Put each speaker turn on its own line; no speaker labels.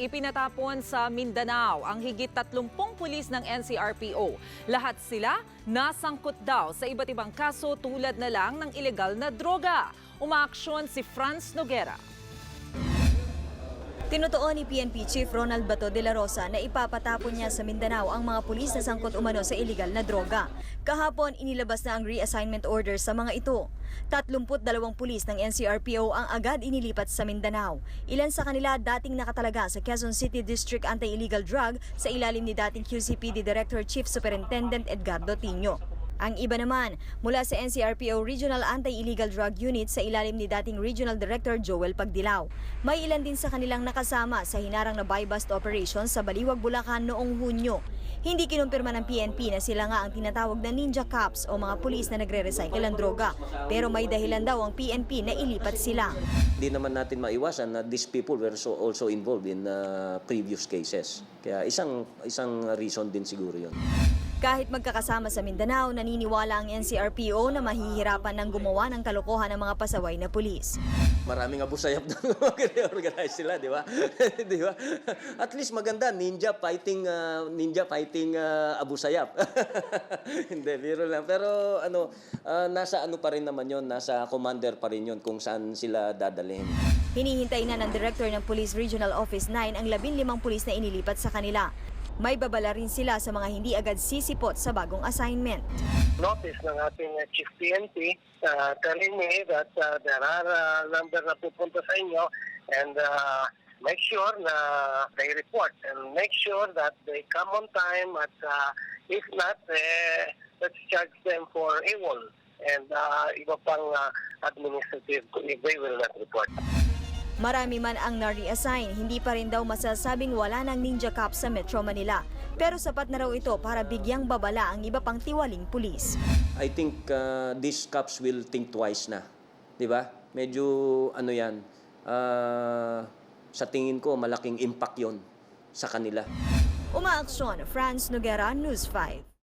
ipinatapon sa Mindanao ang higit 30 pulis ng NCRPO. Lahat sila nasangkot daw sa iba't ibang kaso tulad na lang ng ilegal na droga. Umaaksyon si Franz Noguera.
Tinutuon ni PNP Chief Ronald Bato de la Rosa na ipapatapon niya sa Mindanao ang mga pulis na sangkot umano sa iligal na droga. Kahapon, inilabas na ang reassignment order sa mga ito. 32 pulis ng NCRPO ang agad inilipat sa Mindanao. Ilan sa kanila dating nakatalaga sa Quezon City District Anti-Illegal Drug sa ilalim ni dating QCPD Director Chief Superintendent Edgardo Tino. Ang iba naman, mula sa NCRPO Regional Anti-Illegal Drug Unit sa ilalim ni dating Regional Director Joel Pagdilaw. May ilan din sa kanilang nakasama sa hinarang na buy-bust operation sa Baliwag, Bulacan noong Hunyo. Hindi kinumpirma ng PNP na sila nga ang tinatawag na Ninja Cops o mga pulis na nagre-recycle ng droga. Pero may dahilan daw ang PNP na ilipat sila.
Hindi naman natin maiwasan na these people were also involved in previous cases. Kaya isang reason din siguro yun.
Kahit magkakasama sa Mindanao, naniniwala ang NCRPO na mahihirapan ng gumawa ng kalokohan ng mga pasaway na pulis.
Maraming abusayap na organize sila, di ba? Di ba? At least maganda, ninja fighting abusayap. Hindi, biro lang. Pero nasa ano pa rin naman yon, nasa commander pa rin yon kung saan sila dadalhin.
Hinihintay na ng Director ng Police Regional Office 9 ang 15 pulis na inilipat sa kanila. May babala rin sila sa mga hindi agad sisipot sa bagong assignment.
Notice ng ating Chief PNP telling me that there are number na pupunta sa inyo and make sure na they report and make sure that they come on time at if not, let's charge them for AWOL and iba pang administrative if they will not report.
Marami man ang na-reassign, hindi pa rin daw masasabing wala ng Ninja Cops sa Metro Manila. Pero sapat na raw ito para bigyang babala ang iba pang tiwaling pulis.
I think these cops will think twice na. Di ba? Medyo yan, sa tingin ko malaking impact yon sa kanila.
Umaaksyon, Franz Noguera, News 5.